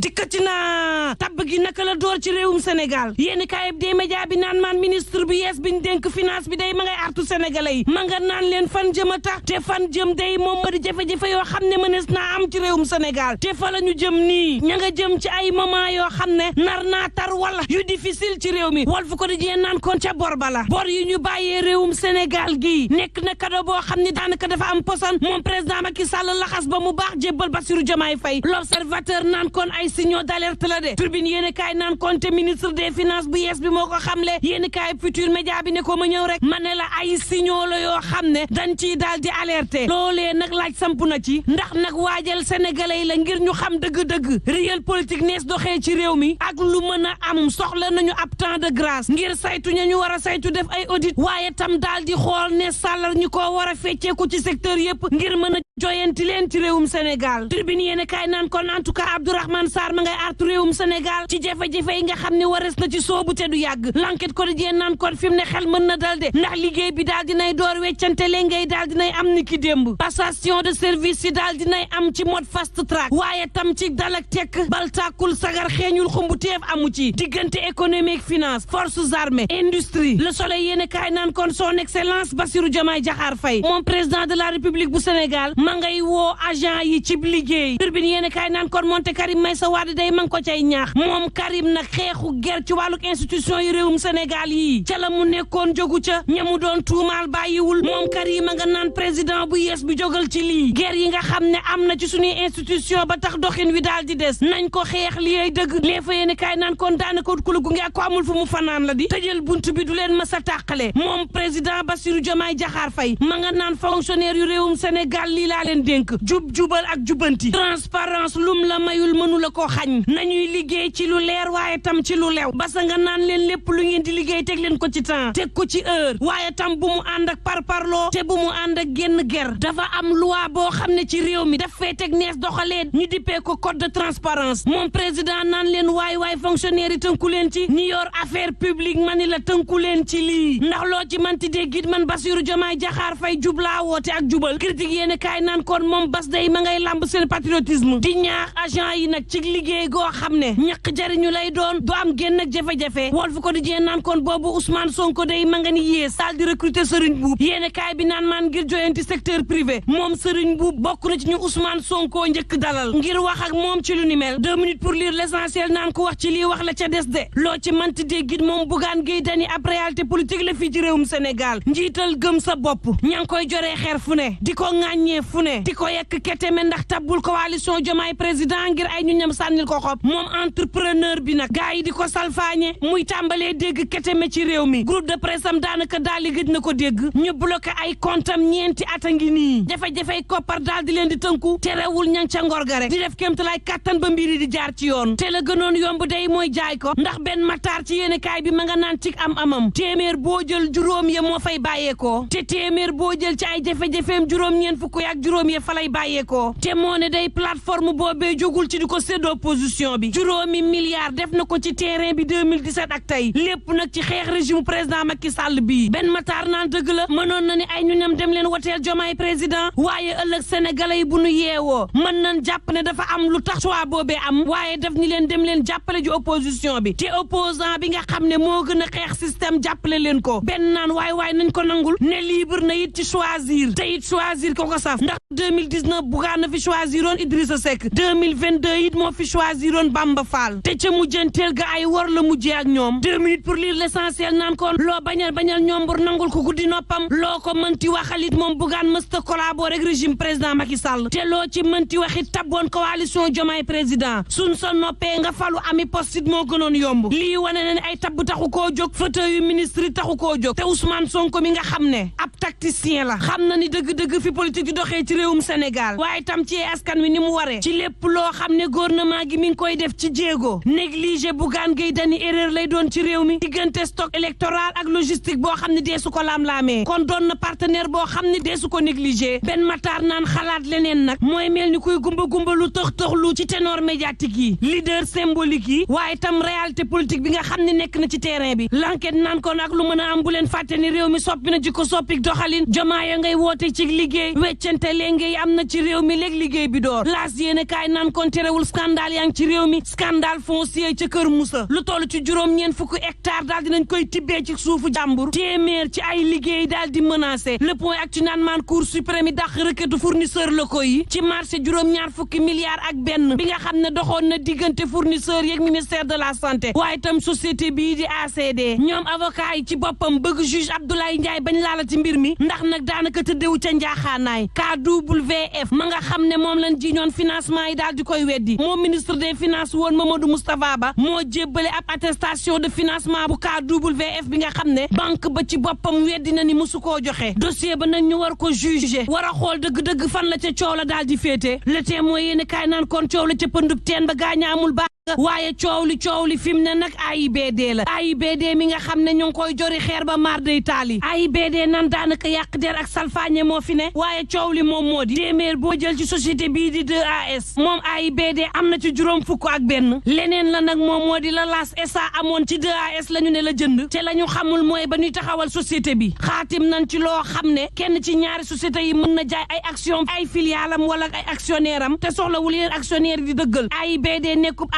dikkati na tabb gi naka la door ci réewum Sénégal yéeni kaayib des média bi naan maan ministre bi yees biñ dénk finance bi day ma ngay artu sénégalais yi ma nga naan leen fan jëm a tax te fan jëm day moom ma di jafe-jafe yoo xam ne mënees naa am ci réewum Sénégal te fa la ñu jëm nii ña nga jëm ci ay moment yoo xam ne nar naa tar wala yu difficile ci réew mi Walf Quotidien naan kon ca bor bala bor yi ñu bàyyee réewum Sénégal gi nekk na cadeau boo xam ne daanaka dafa am posan moom président Macky Sall laxas ba mu baax jébbal Bassirou Diomaye Faye L'Observateur naan kon ay signaux d'alerte la de Tribune yéen kaay naan kon te ministre des finances bu yees bi moo ko xamle yéen kaay Futurs Médias bi ne ko ma ñëw rek ma ne la ay signaux la yoo xam ne dañ ciy daal di alerter loolee nag laaj samp na ci ndax nag waajal sénégalais yi la ngir ñu xam dëgg-dëgg réel politique nees doxee ci réew mi ak lu mën a am soxla nañu ab temps de grâce ngir saytu ña ñu war a saytu def ay audit waaye tam daal di xool ne sàllar ñu ko war a fecceeku ci secteur yëpp ngir mën a joyanti leen ci réewum Sénégal Tribune yéen kaay naan kon en tout cas Abdourahmane Sarr ma ngay artu réewum Sénégal ci jafe-jafe yi nga xam ne wares na ci soobu te du yàgg L'Enquête Quotidien naan kon fi mu ne xel mën na dal de ndax liggéey bi daal dinay door weccante leen ngay daal dinay am ni ki démb passation de service yi daal dinay am ci mode fast track waaye tam ci dalak tekk baltaakul sagar xeeñul xumbu teef amu ci diggante économique finance forces armées industrie Le Soleil yéen kaay naan kon son excellence Bassirou Diomaye Diakhar Faye moom président de la République bu Sénégal ma ngay woo agent yi ci liggéey Tribune yéen kaay naan kon moonte Karim Meïssa Wade day ma ngi ko cay ñaax moom Karim nag xeexu ger ci wàlluk institution yi réewum Sénégal yi ca la mu nekkoon jógu ca ñamu doon tuumaal bàyyiwul moom Karim a nga naan président bu yees bi jógal ci lii ger yi nga xam ne am na ci suñuy institution ba tax doxin wi daal di des nañ ko xeex li ay dëgg lee fa yéen kaay naan kon daanaka ku la gunge ak ko amul fu mu fanaan la di tëjal bunt bi du leen mës a tàqale moom président Bassirou Diomaye Diakhar Faye ma nga naan fonctionnaire yu réewum Sénégal lii laa leen dénk jubal ak jubanti transparence lum la mayul mënu la ko xañ nañuy liggéey ci lu leer waaye tam ci lu lew basa nga naan leen lépp lu ngeen di liggéey teg leen ko ci temps teg ko ci heure waaye tam bu mu ànd ak parparloo te bu mu ànd ak génn ger dafa am loi boo xam ne ci réew mi daf fee teg nees doxalee ñu dippee ko code de transparence moom président naan leen waay fonctionnaire yi tënku leen ci ñi yor affaire publique mani la tënku leen ci lii ndax loo ci manti déggit man Bassirou Diomaye Diakhar Faye jublaa woote ak jubal critique yéen kaay naan kon moom bas day ma ngay lamb seen patriotisme di ñaax agent yi nag ci liggéey goo xam ne ñaq jariñu lay doon du am génn ak jafe-jafe Walf Quotidien naan kon boobu Ousmane Sonko day ma nga ni yee saal di recruter Serigne Boub yéen kaay bi naan maan ngir joyanti secteur privé moom Serigne Boub bokk na ci ñu Ousmane Sonko njëkk dalal ngir wax ak moom ci lu ni mel 2 minutes pour lire l'essentiel naan ko wax ci lii wax la ca des de loo ci manti déggit moom Bougane Gueye Dany ab réalité politique la fii ci réewum Sénégal njiital gëm sa bopp ña ngi koy joree xeer fu ne di ko ŋàññee fu ne di ko yekk keteme ndax tabbul coalition Diomaye président ngir ay ñu ñam sànnil ko xob moom entrepreneur bi nag gars yi di ko salfaañe muy tàmbalee dégg keteme ci réew mi groupe de presse am daanaka daal di gëj na ko dégg ñu bloqué ay comptam ñeenti at a ngi nii jafe-jafey koppar daal di leen di tënku terewul ñang ca ngor ga rek di def kéemtalaay kàttan ba mbiri di jaar ci yoon te la gënoon yomb day mooy jaay ko ndax benn mataar ci yéene kaay bi ma nga naan cig amam téeméer boo jël juróom ya moo fay bàyyeekoo te téeméer boo jël ci ay jafe-jafeem juróom-ñeent fukk ak juróom ya fa lay bàyyeekoo te moo ne day plateforme boobee jógul ci di ko séddoo opposition bi juróomi milliards def na ko ci terrain bi 2017 ak tey lépp nag ci xeex régime président Macky Sall bii benn mataar naan dëgg la mënoon na ni ay ñuñam dem leen woteel Diomaye président waaye ëllëg sénégalais yi bu nu yeewoo mën nañ jàpp ne dafa am lu tax choix boobee am waaye daf ni leen dem leen jàppale ji opposition bi te opposant bi nga xam ne moo gën a xeex système jàppale leen ko benn naan waay nañ ko nangul ne libre na it ci choisir te it choisir ko ko saf ndax 2019 Bougane na fi choisiroon Idrissa Seck 2022 it moo fi choisiroon Bamba Fall te ca mujjanteel ga ay war la mujjee ak ñoom 2 minutes pour lire l'essentiel naan kon loo bañal ñoom bur nangul ko guddi noppam loo ko mënti waxalit moom Bougane mësta collaborer ak régime président Macky Sall te loo ci mënti waxit tabboon coalition Diomaye président suñ sa noppee nga falu ami poste it moo gënoon yomb lii wane na ne ay tabb taxu koo jóg fauteuil yu ministre yi taxu koo jóg te Ousmane Sonko mi nga xam ne ab tacticien la xam na ni dëgg-dëgg fi politique di doxee ci réewum Sénégal waaye tam ci askan wi ni mu waree ci lépp loo xam ne gouvernement gi mi ngi koy def ci jéego négligé Bougane Gueye Dany erreur lay doon ci réew mi diggante stock électoral ak logistique boo xam ne dee su ko laam-laamee kon doon na partenaire boo xam ne dee su ko négligé benn mataar naan xalaat leneen nag mooy mel ni kuy gumba lu tëx lu ci ténor médiatique yi leader symbolique yi waaye tam réalité politique bi nga xam ne nekk na ci terrain bi l'enquête naan kon ak lu mën a am bu leen fàtte ni réew mi soppi na jikko soppik dox doxalin Jomaay ngay woote ci liggéey weccante léegi am na ci réew mi léegi liggéey bi door laas yéene kaay naan kon terewul scandale yaa ngi ci réew mi scandale foncier ca Kër Moussa lu toll ci juróom-ñeent fukki hectare daal dinañ koy tibbee ci suufu jàmbur téeméer ci ay liggéey daal di menacé le point ak ci naan maan cour suprême yi dàq requête fournisseur locaux yi ci marché juróom-ñaar fukki milliards ak benn bi nga xam ne doxoon na diggante fournisseur yeeg ministère de la santé waaye itam société bii di ACD ñoom avocat yi ci boppam bëgg juge Abdoulaye Ndiaye bañ laala ci mbir mi ndax nag daanaka tëddewu ca njaaxaanaay KWF ma nga xam ne moom lañ jiñoon financement yi daal di koy weddi moom ministre des finances woon Mamadou Moustapha Ba moo jébbale ab attestation de financement bu KWF bi nga xam ne banque ba ci boppam weddi na ni musu koo joxe dossier ba nag ñu war ko juger war a xool dëgg-dëgg fan la ca coow la daal di féete le témoin yéen kaay naan kon coow la ca pëndub teen ba gaaña amul baax waaye coow li fi mu ne nag AIBD la AIBD mi nga xam ne ñu ngi koy jori xeer ba maar day taali AIBD nan daanaka yàq der ak salfaañe moo fi ne waaye coow li moom moo di téeméer boo jël ci société bii di 2AS moom AIBD am na ci juróom fukk ak benn leneen la nag moom moo di la laas SA amoon ci 2AS la ñu ne la jënd te la ñu xamul mooy ba ñuy taxawal société bi xaatim nañ ci loo xam ne kenn ci ñaari société yi mën na jaay ay action ay filialam wala ay actionnaire am te soxlawul leen actionnaire yi di dëggal AIBD nekkub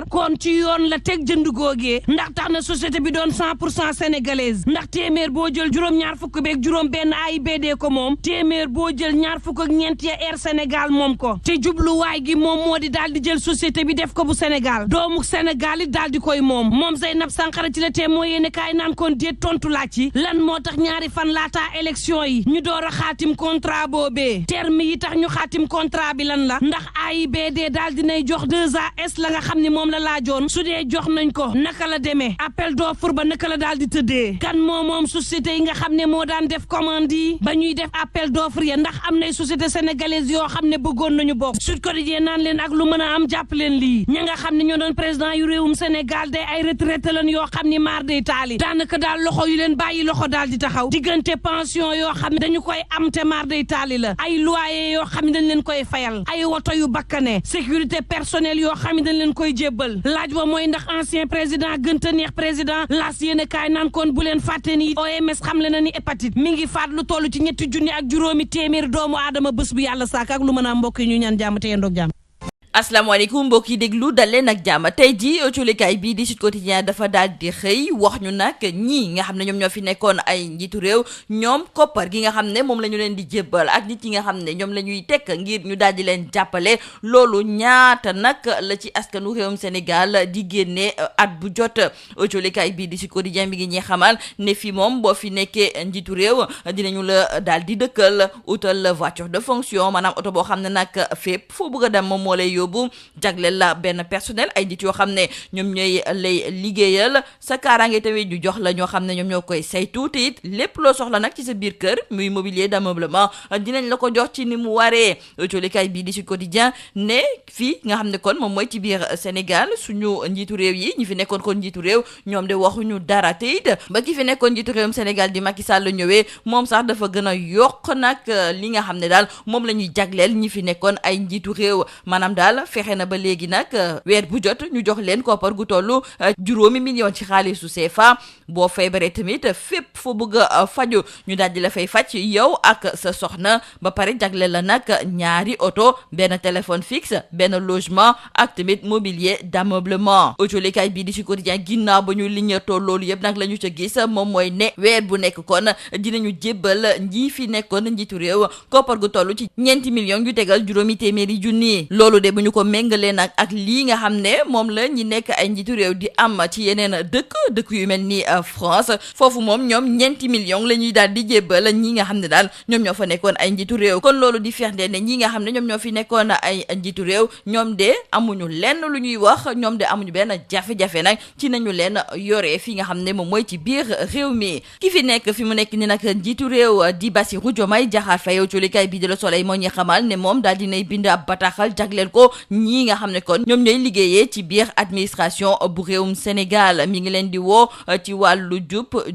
kon ci yoon la teg jënd googee ndax tax na société bi doon 100% sénégalaise ndax téeméer boo jël juróom-ñaar fukk beeg juróom benn AIBD ko moom téeméer boo jël ñaar fukk ak ñeent ya Air Sénégal moom ko te jubluwaay gi moom moo di daal di jël société bi def ko bu Sénégal doomu Sénégal it daal di koy moom Zeynab Sankara ci la témoin yéene kaay naan kon déet tontu laaj ci lan moo tax ñaari fan laataa élection yi ñu door a xaatim contrat boobee terme yi tax ñu xaatim contrat bi lan la ndax AIBD daal dinay jox 2AS la nga xam ne moom la laajoon su dee jox nañ ko naka la demee appel d'offre ba naka la daal di tëddee kan moom société yi nga xam ne moo daan def commande yi ba ñuy def appel d'offre ya ndax am nay société sénégalaise yoo xam ne bëggoon nañu bokk Sud Quotidien naan leen ak lu mën a am jàpp leen lii ña nga xam ne ñoo doon président yu réewum Sénégal day ay retraité lan yoo xam ne maar day taali daanaka daal loxo yu leen bàyyi loxo daal di taxaw diggante pension yoo xam ne dañu koy am te maar day taali la ay loyer yoo xam ne dañ leen koy fayal ay woto yu bakkane sécurité personnelle yoo xam ne dañ leen koy jébbal laaj ba mooy ndax ancien président gënta neex président laas yéene kaay naan kon bu leen fàtte ni OMS xam le na ni hépatite mi ngi faat lu toll ci 3 junni ak juróomi téeméer doomu aadama bés bu yàlla sàkk ak lu mën a mbokk yi ñu ñaan jàmm te yendoog jàmm asalaamaaleykum mbokk yi déglu dal leen ak jàmm tey ji autolikaay bii di Sud Quotidien dafa daal di xëy wax ñu nag ñii nga xam ne ñoom ñoo fi nekkoon ay njiitu réew ñoom koppar gi nga xam ne moom la ñu leen di jébbal ak nit yi nga xam ne ñoom la ñuy tekk ngir ñu daal di leen jàppale loolu ñaata nag la ci askanu réewum Sénégal di génne at bu jot autolikaay bii di Sud Quotidien bi ngi ñuy xamal ne fi moom boo fi nekkee njiitu réew dinañu la daal di dëkkal utal voiture de fonction maanaam oto boo xam ne nag fépp foo bëgg a dem moom moo lay yóbbu jagleel la benn personnel ay nit yoo xam ne ñoom ñooy lay liggéeyal sa kaaraange tamit ñu jox la ñoo xam ne ñoom ñoo koy saytu te it lépp loo soxla nag ci sa biir kër muy mobilier d'ameublement dinañ la ko jox ci ni mu waree autolikaay bii di Sud Quotidien ne fii nga xam ne kon moom mooy ci biir Sénégal suñu njiitu réew yi ñi fi nekkoon kon njiitu réew ñoom de waxuñu dara te it ba ki fi nekkoon njiitu réewum Sénégal di Macky Sall ñëwee moom sax dafa gën a yokk nag li nga xam ne daal moom la ñuy jagleel ñi fi nekkoon ay njiitu réew maanaam daal fexe na ba léegi nag weer bu jot ñu jox leen koppar gu tollu 5 millions ci xaalisu CFA boo feebaree tamit fépp foo bëgg a faju ñu daal di la fay faj yow ak sa soxna ba pare jagleel la nag 2 oto benn téléphone fixe benn logement ak tamit mobilier d'ameublement autolikaay bii di ci quotidien ginnaaw ba ñu liñatoo loolu yëpp nag la ñu ca gis moom mooy ne weer bu nekk kon dinañu jébbal ñi fi nekkoon njiitu réew koppar gu toll ci 4 millions yu tegal 500 junni loolu de bu ñu ko méngalee nag ak lii nga xam ne moom la ñi nekk ay njiitu réew di am ci yeneen dëkk yu mel ni France foofu moom ñoom 4 millions la ñuy daal di jébbal ñi nga xam ne daal ñoom ñoo fa nekkoon ay njiitu réew kon loolu di firnde ne ñi nga xam ne ñoom ñoo fi nekkoon ay njiitu réew ñoom de amuñu lenn lu ñuy wax ñoom de amuñu benn jafe-jafe nag ci nañu leen yoree fi nga xam ne moom mooy ci biir réew mi ki fi nekk fi mu nekk ni nag njiitu réew di Bassirou Diomaye Diakhar Faye autolikaay bi di Le Soleil moo ñu xamal ne moom daal dinay bind ab bataaxal jagleel ko ñii nga xam ne kon ñoom ñooy liggéeyee ci biir administration bu réewum Sénégal mi ngi leen di woo ci wàllu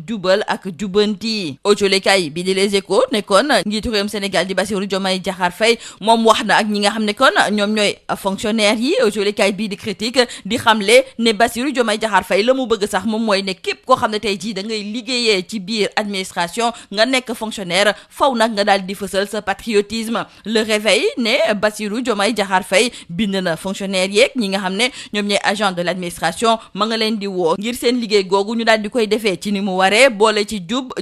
jubal ak jubanti. Autolekaay bi di Les Échos ne kon njiitu réewum Sénégal di Bassirou Diomaye Diakhar Faye moom wax na ak ñi nga xam ne kon ñoom ñooy fonctionnaire yi. Autolekaay bii di critique di xamle ne Bassirou Diomaye Diakhar Faye la mu bëgg sax moom mooy ne képp koo xam ne tey jii da ngay liggéeyee ci biir administration nga nekk fonctionnaire faw nag nga daal di fësal sa patriotisme. Le Réveil ne Bassirou Diomaye Diakhar Faye bind na fonctionnaire yeeg ñi nga xam ne ñoom ñooy agent de l'administration ma nga leen di woo ngir seen liggéey googu ñu daal di koy defee ci ni mu waree boole ci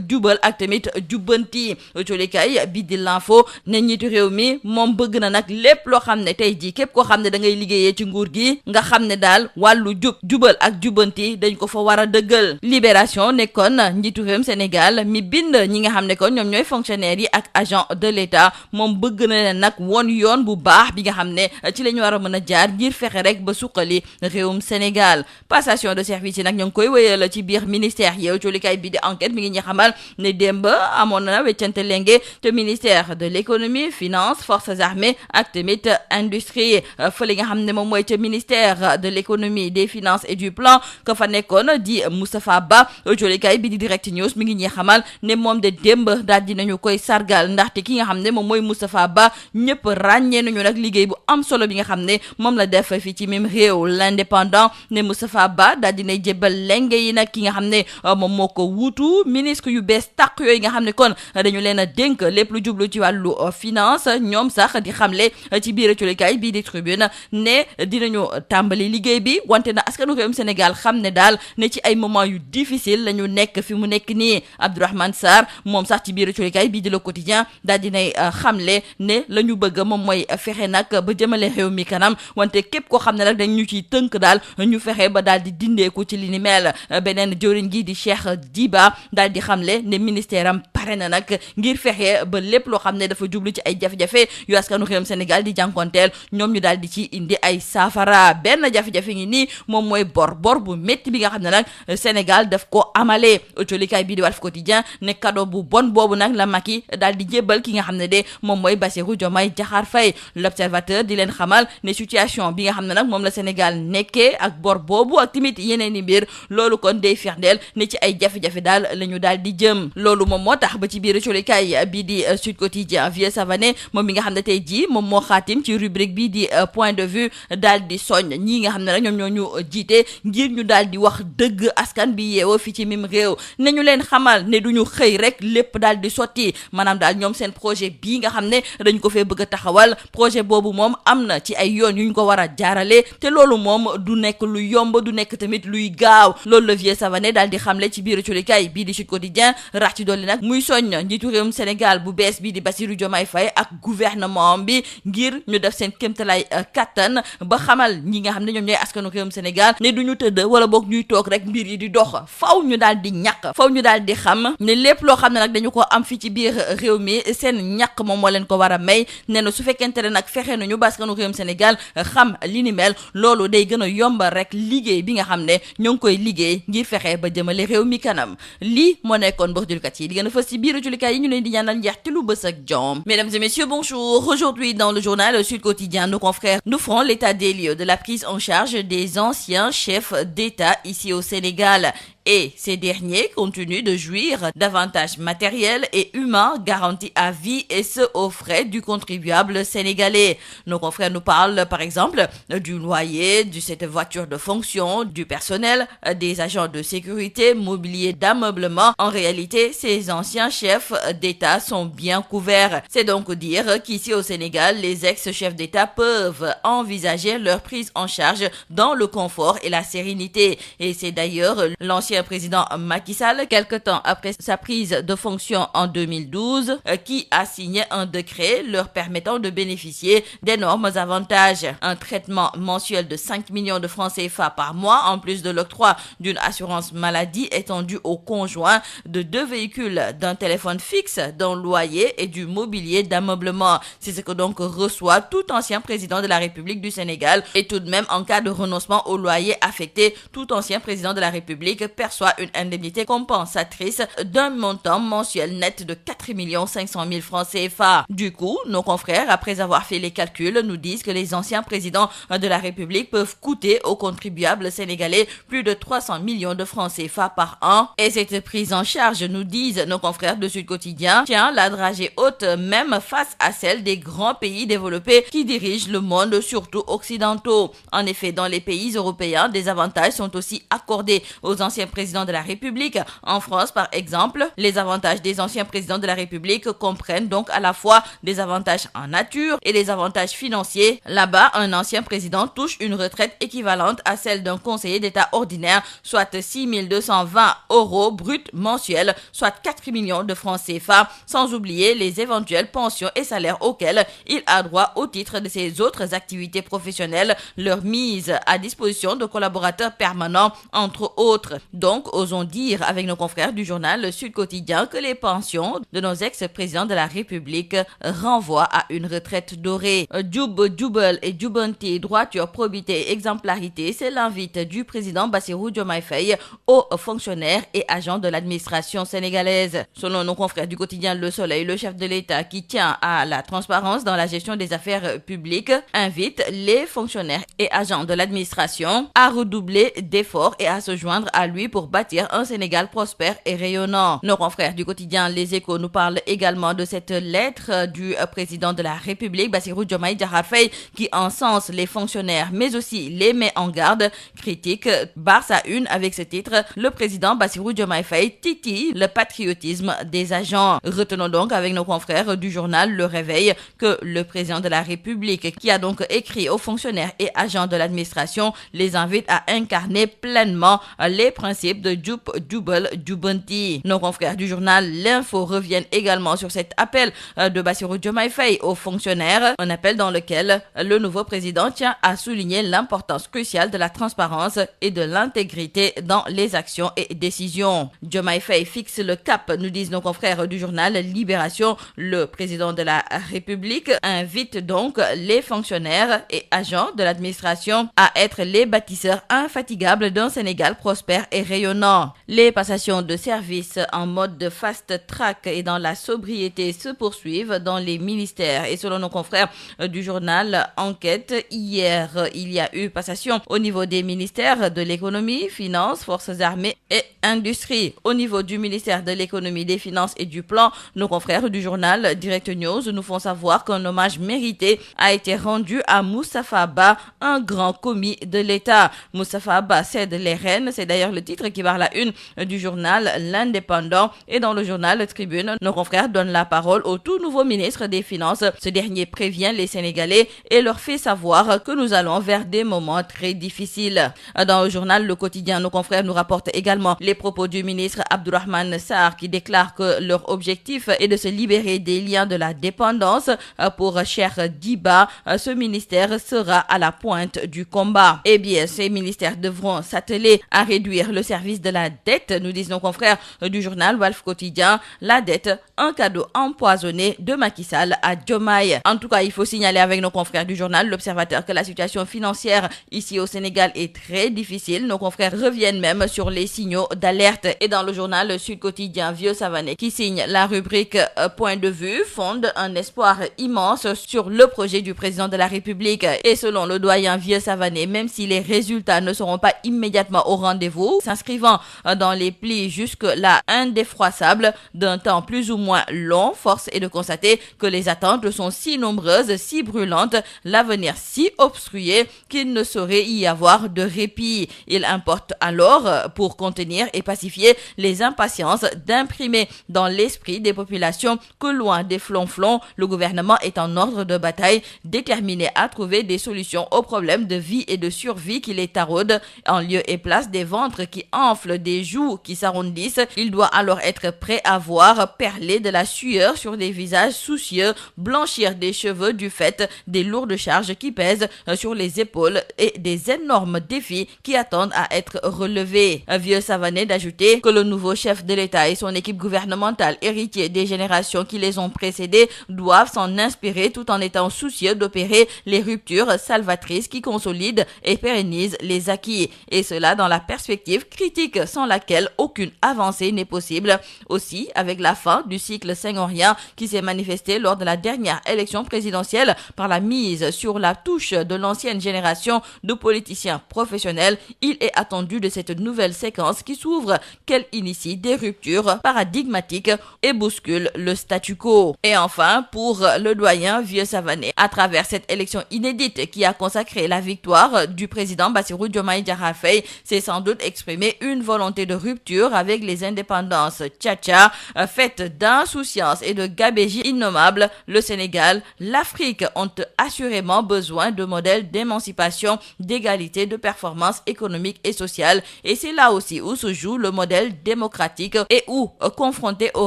jubal ak tamit jubbanti. Autolekaay bi di L'Info ne njiitu réew mi moom bëgg na nag lépp loo xam ne tey jii képp koo xam ne da ngay liggéeyee ci nguur gi nga xam ne daal wàllu jubal ak jubbanti dañ ko fa war a dëggal. Libération nekkoon njiitu réewum Sénégal mi bind ñi nga xam ne kon ñoom ñooy fonctionnaires yi ak agent de l'État moom bëgg na leen nag woon yoon bu baax bi nga xam ne ci la ñu war a mën a jaar ngir fexe rek ba suqali réewum Sénégal. Passation de service yi nag ñoo ngi koy wéyal ci biir ministère yi. Autolekaay bi di Enquête mi ngi ñu xamal ne démb amoon na weccante lenge te ministère de l'économie, finance, forces armées ak tamit industrie fële nga xam ne moom mooy ca ministère de l'économie, des finances et du plan ka fa nekkoon di Moustapha Ba. Autolekaay bi di Direct News mi ngi ñuy xamal ne moom de démb daal dinañu koy sargal ndaxte ki nga xam ne moom mooy Moustapha Ba ñëpp ràññee nañu nag liggéey bu am solo bi nga xam ne moom la def fii ci même réew. L'Indépendant ne Moustapha Ba daal dinay jébbal lenge yi nag ki nga xam ne moom moo ko wuutu ministre yu bees tàq yooyu nga xam ne kon dañu leen a dénk lépp lu jublu ci wàllu finance. ñoom sax di xamle ci biir Autolekaay bii di Tribune ne dinañu tàmbali liggéey bi wante na askanu réewum Sénégal xam ne daal ne ci ay moment yu difficile la ñu nekk fi mu nekk nii. Abdourahmane Sarr moom sax ci biir Autolekaay bii di Le Quotidien daal dinay xamle ne la ñu bëgg moom mooy fexe nag ba jëmale réew mi kanam wante képp koo xam ne nag dañ ñu ciy tënk daal ñu fexe ba daal di dindeeku ci li ni mel. Beneen jëwriñ gi di Cheikh Diba daal di xamle ne ministère am pare na nag ngir fexe ba lépp loo xam ne dafa jublu ci ay jafe-jafe yu askanu réewum Sénégal di jànkonteel ñoom ñu daal di ci indi ay saafara. Benn jafe-jafe ngi nii moom mooy bor bu métti bi nga xam ne nag Sénégal daf ko amalee. Autolekaay bii di Walf Quotidien ne cadeau bu bon boobu nag la Macky daal di jébbal ki nga xam ne de moom mooy Bassirou Diomaye Diakhar Faye. L'Observateur di leen xamal ne situation bi nga xam ne nag moom la Sénégal nekkee ak bor boobu ak tamit yeneen i mbir loolu kon day firndeel ne ci ay jafe-jafe daal la ñu daal di jëm. loolu moom moo tax ba ci biir Autolekaay bii di Sud Quotidien Vieux Savané moom mi nga xam ne tey jii moom moo xaatim ci rubrique bii di point de vue daal di soññ ñii nga xam ne nag ñoom ñoo ñu jiite ngir ñu daal di wax dëgg askan bi yeewoo fi ci mim réew ne ñu leen xamal ne duñu xëy rek lépp daal di sotti maanaam daal ñoom seen projet bii nga xam ne dañ ko fee bëgg a taxawal projet boobu moom am na ci ay yoon yu ñu ko war a jaarale te loolu moom du nekk lu yomb du nekk tamit luy gaaw. loolu la Vieux Savané daal di xamle ci biir Autolekaay bii di Sud Quotidien rax ci dolli nag muy soññ njiitu réewum Sénégal bu bees bii di Bassirou Diomaye Faye ak gouvernement bi ngir ñu def seen kéemtalaay kattan ba xamal ñi nga xam ne ñoom ñooy askanu réewum Sénégal ne duñu tëdd wala boog ñuy toog rek mbir yi di dox faw ñu daal di ñàkk faw ñu daal di xam ne lépp loo xam ne nag dañu ko am fii ci biir réew mi seen ñàkk moom moo leen ko war a may nee na su fekkente ne nag fexe nañu ba askanu réewum Sénégal xam li ni mel loolu day gën a yombal rek liggéey bi nga xam ne ñoo ngi koy liggéey ngir fexe ba jëmale réew mi kanam. lii moo nekkoon mbokk jullikat yi di gën a fës ci biir jullikat yi ñu leen di ñaanal njeexte lu bës ak jom. Mesdames et messieurs, bonjour. Aujourd'hui dans le journal Sud Quotidien, nos confrères nous feront l'état des lieux de la prise en charge des anciens chefs d'État ici au Sénégal. Et ces derniers continuent de jouir d'avantages matériels et humains garantis à vie et ce aux frais du contribuable sénégalais. Nos confrères nous parlent par exemple du loyer, de cette voiture de fonction, du personnel, des agents de sécurité, mobilier d'ameublement. En réalité, ces anciens chefs d'État sont bien couverts. C'est donc dire qu'ici au Sénégal, les ex-chefs d'État peuvent envisager leur prise en charge dans le confort et la sérénité. Et c'est d'ailleurs l'ancien président Macky Sall, quelque temps après sa prise de fonction en 2012, qui a signé un décret leur permettant de bénéficier d'énormes avantages. Un traitement mensuel de 5 millions de francs CFA par mois, en plus de l'octroi d'une assurance maladie étendue aux conjoints, de 2 véhicules, d'un téléphone fixe, d'un loyer et du mobilier d'ameublement. C'est ce que donc reçoit tout ancien président de la République du Sénégal. Et tout de même, en cas de renoncement au loyer affecté, tout ancien président de la République perçoit une indemnité compensatrice d'un montant mensuel net de 4 500 000 francs CFA. Du coup, nos confrères, après avoir fait les calculs, nous disent que les anciens présidents de la République peuvent coûter aux contribuables sénégalais plus de 300 millions de francs CFA par an. Et cette prise en charge, nous disent nos confrères de Sud Quotidien, tient la dragée haute même face à celle des grands pays développés qui dirigent le monde, surtout occidentaux. En effet, dans les pays européens, des avantages sont aussi accordés aux anciens présidents de la République. En France, par exemple, les avantages des anciens présidents de la République comprennent donc à la fois des avantages en nature et des avantages financiers. Là-bas, un ancien président touche une retraite équivalente à celle d'un conseiller d'État ordinaire, soit 6 220 € brut mensuels, soit 4 millions de francs CFA, sans oublier les éventuelles pensions et salaires auxquels il a droit au titre de ses autres activités professionnelles, leur mise à disposition de collaborateurs permanents, entre autres. Donc, osons dire avec nos confrères du journal Sud Quotidien que les pensions de nos ex-présidents de la République renvoient à une retraite dorée. Djoub, Djoubel et Djoubanti, droiture, probité, exemplarité, c'est l'invite du président Bassirou Diomaye Faye aux fonctionnaires et agents de l'administration sénégalaise. Selon nos confrères du quotidien Le Soleil, le chef de l'État, qui tient à la transparence dans la gestion des affaires publiques, invite les fonctionnaires et agents de l'administration à redoubler d'efforts et à se joindre à lui pour bâtir un Sénégal prospère et rayonnant. Nos confrères du quotidien Les Échos nous parlent également de cette lettre du président de la République, Bassirou Diomaye Diakhar Faye, qui encense les fonctionnaires mais aussi les met en garde. Critique barre sa une avec ce titre: le président Bassirou Diomaye Faye titille le patriotisme des agents. Retenons donc avec nos confrères du journal Le Réveil que le président de la République, qui a donc écrit aux fonctionnaires et agents de l'administration, les invite à incarner pleinement les principes de Djoub, Djoubel, Djoubanti. Nos confrères du journal L'Info reviennent également sur cet appel de Bassirou Diomaye Faye aux fonctionnaires, un appel dans lequel le nouveau président tient à souligner l'importance cruciale de la transparence et de l'intégrité dans les actions et décisions. Diomaye Faye fixe le cap, nous disent nos confrères du journal Libération. Le président de la République invite donc les fonctionnaires et agents de l'administration à être les bâtisseurs infatigables d'un Sénégal prospère et rayonnant. Les passations de services en mode de fast track et dans la sobriété se poursuivent dans les ministères. Et selon nos confrères du journal Enquête, hier, il y a eu passation au niveau des ministères de l'économie, finances, forces armées et industrie. Au niveau du ministère de l'économie, des finances et du plan, nos confrères du journal Direct News nous font savoir qu'un hommage mérité a été rendu à Moustapha Ba, un grand commis de l'État. Moustapha Ba cède les rênes, c'est d'ailleurs le titre qui barre la une du journal L'Indépendant. Et dans le journal Tribune, nos confrères donnent la parole au tout nouveau ministre des Finances. Ce dernier prévient les Sénégalais et leur fait savoir que nous allons vers des moments très difficiles. Dans le journal Le Quotidien, nos confrères nous rapportent également les propos du ministre Abdourahmane Sarr, qui déclare que leur objectif est de se libérer des liens de la dépendance. Pour Cheikh Diba, ce ministère sera à la pointe du combat. Eh bien, ces ministères devront s'atteler à réduire le service de la dette, nous disent nos confrères du journal Walf Quotidien. La dette, un cadeau empoisonné de Macky Sall à Diomaye. En tout cas, il faut signaler avec nos confrères du journal L'Observateur que la situation financière ici au Sénégal est très difficile. Nos confrères reviennent même sur les signaux d'alerte. Et dans le journal Sud Quotidien, Vieux Savané, qui signe la rubrique Point de vue, fonde un espoir immense sur le projet du président de la République. Et selon le doyen Vieux Savané, même si les résultats ne seront pas immédiatement au rendez-vous, s'inscrivant dans les plis jusque-là indéfroissables d'un temps plus ou moins long, force est de constater que les attentes sont si nombreuses, si brûlantes, l'avenir si obstrué qu'il ne saurait y avoir de répit. Il importe alors, pour contenir et pacifier les impatiences, d'imprimer dans l'esprit des populations que loin des flonflons, le gouvernement est en ordre de bataille, déterminé à trouver des solutions aux problèmes de vie et de survie qui les taraudent. En lieu et place des ventres qui enflent, des joues qui s'arrondissent, il doit alors être prêt à voir perler de la sueur sur des visages soucieux, blanchir des cheveux du fait des lourdes charges qui pèsent sur les épaules et des énormes défis qui attendent à être relevés. Vieux Savané d'ajouter que le nouveau chef de l'État et son équipe gouvernementale, héritiers des générations qui les ont précédés, doivent s'en inspirer tout en étant soucieux d'opérer les ruptures salvatrices qui consolident et pérennisent les acquis. Et cela dans la perspective critique sans laquelle aucune avancée n'est possible. Aussi, avec la fin du cycle senghorien qui s'est manifesté lors de la dernière élection présidentielle par la mise sur la touche de l'ancienne génération de politiciens professionnels, il est attendu de cette nouvelle séquence qui s'ouvre qu'elle initie des ruptures paradigmatiques et bouscule le statu quo. Et enfin, pour le doyen Vieux Savané, à travers cette élection inédite qui a consacré la victoire du président Bassirou Diomaye Diakhar Faye, c'est sans doute exprimé une volonté de rupture avec les indépendances tcha-tcha, faites d'insouciance et de gabegie innommables. Le Sénégal, l'Afrique ont assurément besoin de modèles d'émancipation, d'égalité, de performance économique et sociale. Et c'est là aussi où se joue le modèle démocratique et où, confronté au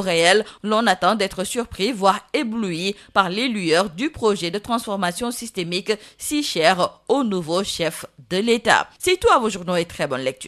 réel, l'on attend d'être surpris, voire ébloui par les lueurs du projet de transformation systémique si cher au nouveau chef de l'État. C'est tout à vos journaux et très bonne lecture.